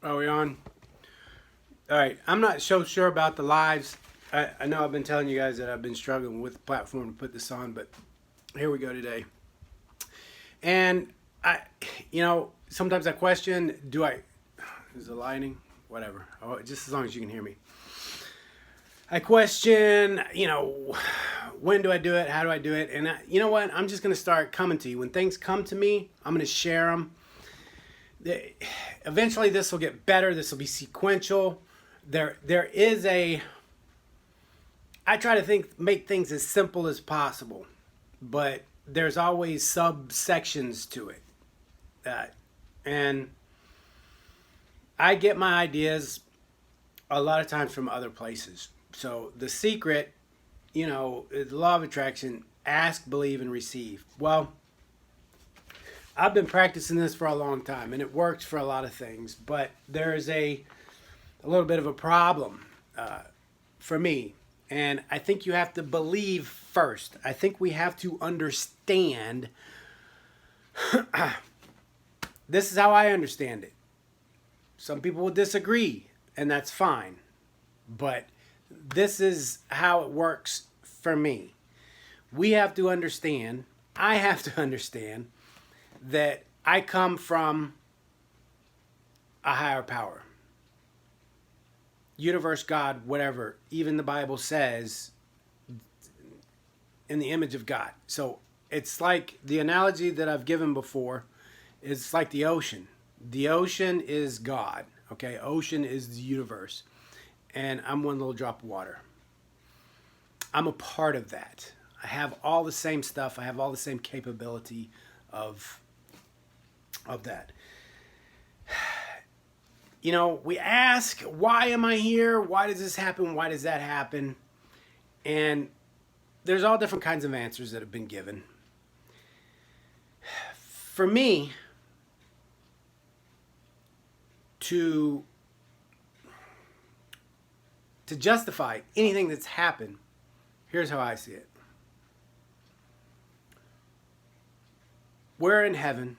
Are we on? All right. I'm not so sure about the lives. I know I've been telling you guys that I've been struggling with the platform to put this on, but here we go today. And sometimes I question, do I, is the lighting? Whatever. Oh, just as long as you can hear me. I question, when do I do it? How do I do it? And you know what? I'm just going to start coming to you. When things come to me, I'm going to share them. Eventually, this will get better. This will be sequential. There is a. I try to make things as simple as possible, but there's always subsections to it, and I get my ideas a lot of times from other places. So the secret, is the law of attraction: ask, believe, and receive. Well, I've been practicing this for a long time, and it works for a lot of things. But there's a little bit of a problem for me. And I think you have to believe first. I think we have to understand. This is how I understand it. Some people will disagree, and that's fine. But this is how it works for me. We have to understand, I have to understand that I come from a higher power. Universe, God, whatever. Even the Bible says in the image of God. So it's like the analogy that I've given before is like the ocean. The ocean is God. Okay, ocean is the universe. And I'm one little drop of water. I'm a part of that. I have all the same stuff. I have all the same capability of that. We ask, why am I here? Why does this happen? Why does that happen? And there's all different kinds of answers that have been given. For me, to justify anything that's happened, here's how I see it. We're in heaven.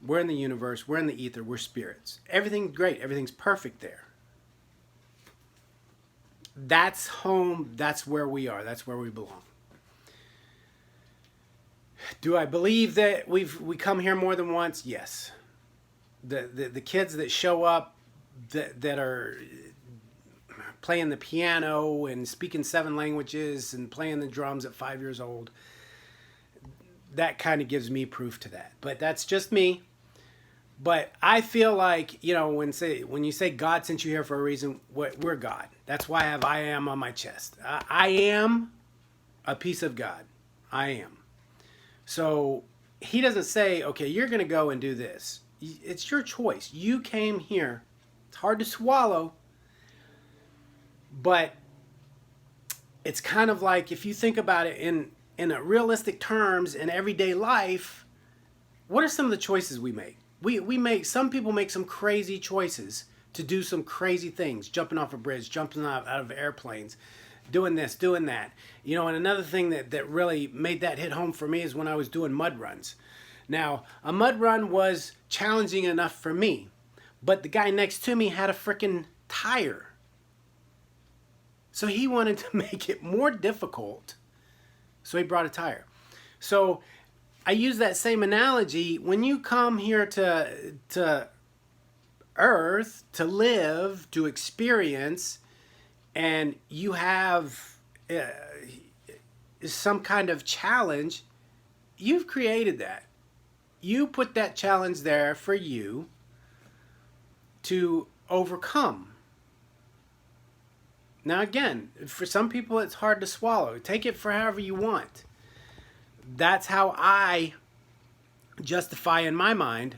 We're in the universe. We're in the ether. We're spirits. Everything's great. Everything's perfect there. That's home. That's where we are. That's where we belong. Do I believe that we come here more than once? Yes. The kids that show up that are playing the piano and speaking 7 languages and playing the drums at 5 years old, that kind of gives me proof to that. But that's just me. But I feel like, when you say God sent you here for a reason, we're God. That's why I have I am on my chest. I am a piece of God. I am. So he doesn't say, okay, you're going to go and do this. It's your choice. You came here. It's hard to swallow. But it's kind of like, if you think about it in a realistic terms in everyday life, what are some of the choices we make? Some people make some crazy choices to do some crazy things, jumping off a bridge, jumping out of airplanes, doing this, doing that. And another thing that really made that hit home for me is when I was doing mud runs. Now, a mud run was challenging enough for me, but the guy next to me had a freaking tire. So he wanted to make it more difficult. So he brought a tire. So I use that same analogy. When you come here to Earth to live, to experience, and you have some kind of challenge, you've created that. You put that challenge there for you to overcome. Now, again, for some people, it's hard to swallow. Take it for however you want. That's how I justify in my mind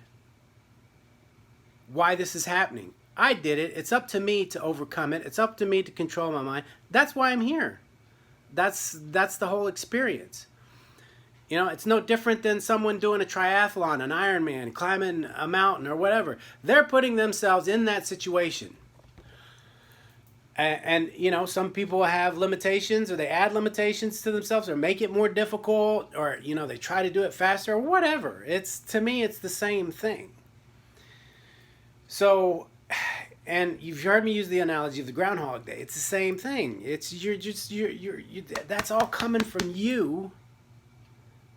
why this is happening. I did it. It's up to me to overcome it. It's up to me to control my mind. That's why I'm here. That's the whole experience. It's no different than someone doing a triathlon, an Ironman, climbing a mountain or whatever. They're putting themselves in that situation. And some people have limitations, or they add limitations to themselves, or make it more difficult, or they try to do it faster, or whatever. To me, it's the same thing. So And you've heard me use the analogy of the Groundhog Day. It's the same thing. It's that's all coming from you.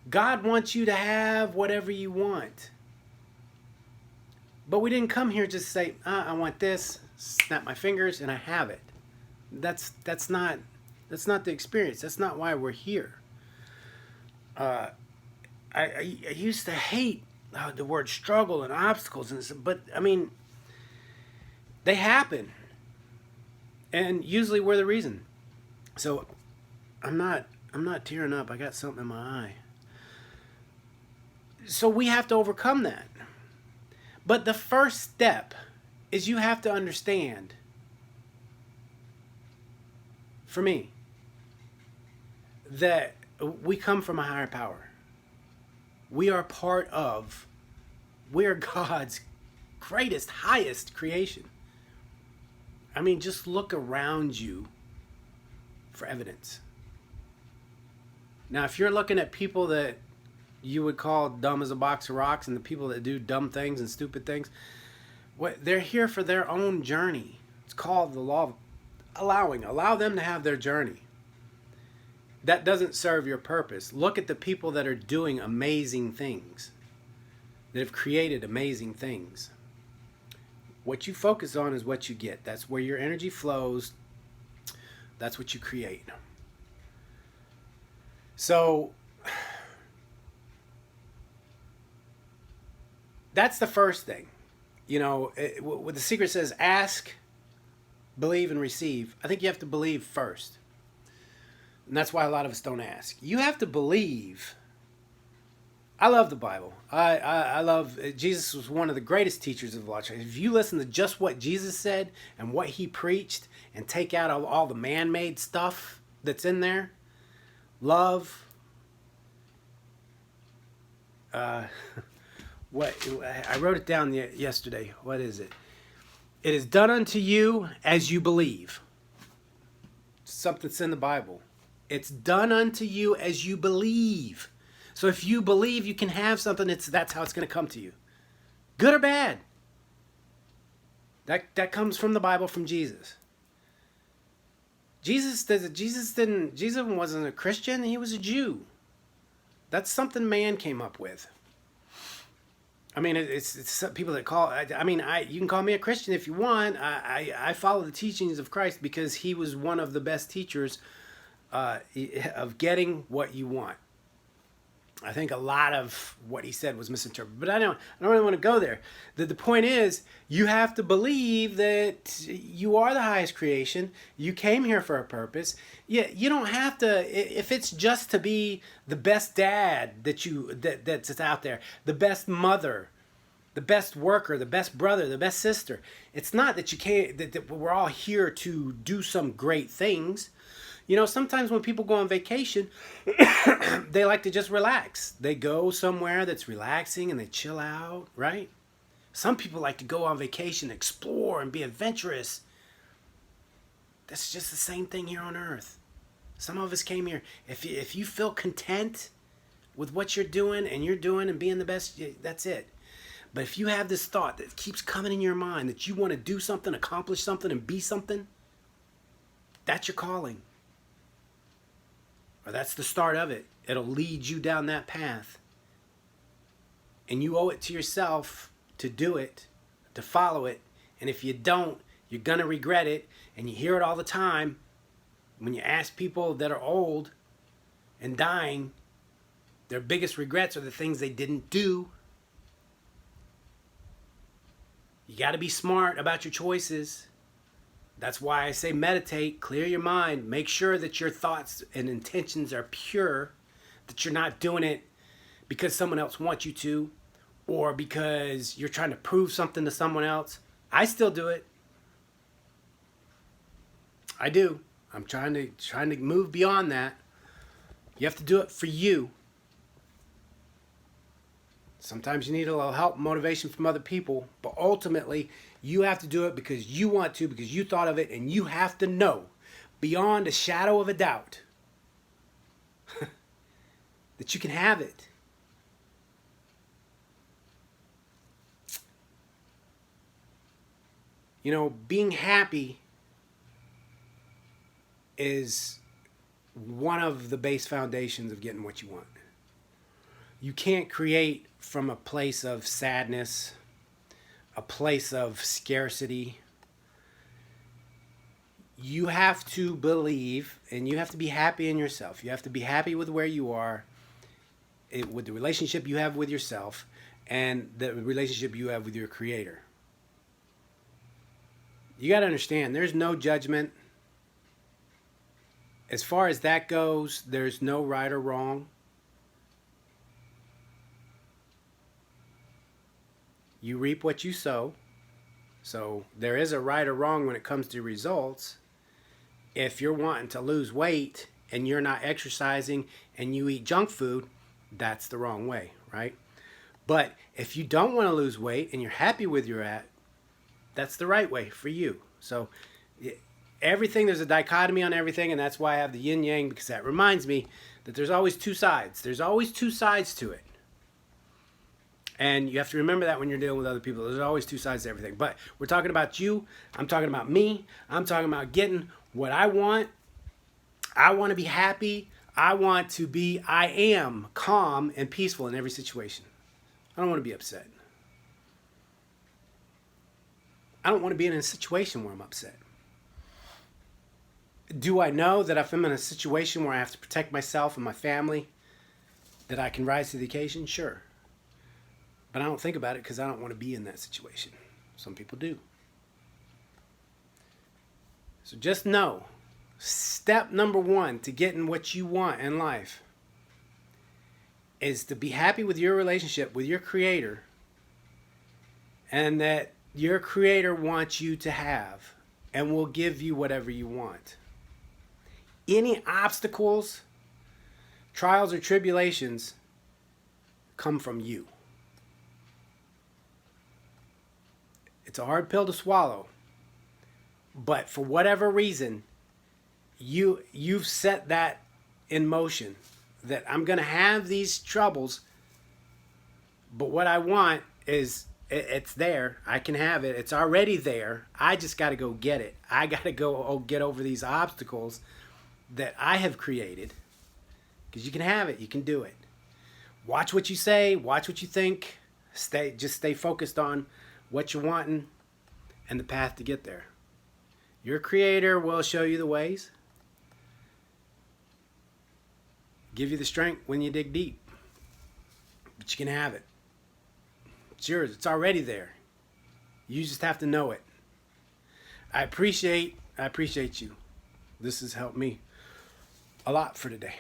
God wants you to have whatever you want. But we didn't come here just to say, I want this, snap my fingers, and I have it. That's not the experience. That's not why we're here. I used to hate the word struggle and obstacles, but I mean, they happen, and usually we're the reason. So I'm not tearing up. I got something in my eye. So we have to overcome that. But the first step is you have to understand, for me, that we come from a higher power. We are God's greatest, highest creation. I mean, just look around you for evidence. Now, if you're looking at people that you would call dumb as a box of rocks, and the people that do dumb things and stupid things, they're here for their own journey. It's called the law of allowing. Allow them to have their journey. That doesn't serve your purpose. Look at the people that are doing amazing things, that have created amazing things. What you focus on is what you get. That's where your energy flows. That's what you create. So that's the first thing. What the secret says, ask, believe, and receive. I think you have to believe first. And that's why a lot of us don't ask. You have to believe. I love the Bible. I love, Jesus was one of the greatest teachers of the law. If you listen to just what Jesus said and what he preached and take out all the man-made stuff that's in there, love, what I wrote it down yesterday. What is it? It is done unto you as you believe. Something that's in the Bible. It's done unto you as you believe. So if you believe you can have something, that's how it's going to come to you. Good or bad. That comes from the Bible, from Jesus. Jesus wasn't a Christian, he was a Jew. That's something man came up with. I mean, it's people that call. You can call me a Christian if you want. I follow the teachings of Christ because he was one of the best teachers of getting what you want. I think a lot of what he said was misinterpreted, but I don't really want to go there. The point is, you have to believe that you are the highest creation. You came here for a purpose. You don't have to, if it's just to be the best dad that's out there, the best mother, the best worker, the best brother, the best sister. It's not that you can't, that we're all here to do some great things. Sometimes when people go on vacation, they like to just relax. They go somewhere that's relaxing and they chill out, right? Some people like to go on vacation, explore, and be adventurous. That's just the same thing here on earth. Some of us came here. If you feel content with what you're doing and being the best, that's it. But if you have this thought that keeps coming in your mind that you want to do something, accomplish something, and be something, that's your calling. Or that's the start of it. It'll lead you down that path. And you owe it to yourself to do it, to follow it. And if you don't, you're going to regret it. And you hear it all the time. When you ask people that are old and dying, their biggest regrets are the things they didn't do. You got to be smart about your choices. That's why I say meditate, clear your mind, make sure that your thoughts and intentions are pure, that you're not doing it because someone else wants you to, or because you're trying to prove something to someone else. I still do it. I do. I'm trying to move beyond that. You have to do it for you. Sometimes you need a little help, motivation from other people, but ultimately you have to do it because you want to, because you thought of it, and you have to know beyond a shadow of a doubt that you can have it. You know, being happy is one of the base foundations of getting what you want. You can't create from a place of sadness, a place of scarcity. You have to believe and you have to be happy in yourself. You have to be happy with where you are, with the relationship you have with yourself, and the relationship you have with your creator. You got to understand, there's no judgment. As far as that goes, there's no right or wrong. You reap what you sow. So there is a right or wrong when it comes to results. If you're wanting to lose weight and you're not exercising and you eat junk food, that's the wrong way, right? But if you don't want to lose weight and you're happy with your at, that's the right way for you. So everything, there's a dichotomy on everything, and that's why I have the yin yang, because that reminds me that there's always two sides. There's always two sides to it. And you have to remember that when you're dealing with other people. There's always two sides to everything. But we're talking about you. I'm talking about me. I'm talking about getting what I want. I want to be happy. I am calm and peaceful in every situation. I don't want to be upset. I don't want to be in a situation where I'm upset. Do I know that if I'm in a situation where I have to protect myself and my family, that I can rise to the occasion? Sure. But I don't think about it because I don't want to be in that situation. Some people do. So just know, step number one to getting what you want in life is to be happy with your relationship with your creator, and that your creator wants you to have and will give you whatever you want. Any obstacles, trials, or tribulations come from you. It's a hard pill to swallow, but for whatever reason, you've set that in motion, that I'm going to have these troubles, but what I want is, it's there. I can have it. It's already there. I just got to go get it. I got to go get over these obstacles that I have created, because you can have it. You can do it. Watch what you say. Watch what you think. Just stay focused on what you're wanting and the path to get there. Your creator will show you the ways, give you the strength when you dig deep, but you can have it. It's yours. It's already there. You just have to know it. I appreciate you. This has helped me a lot for today.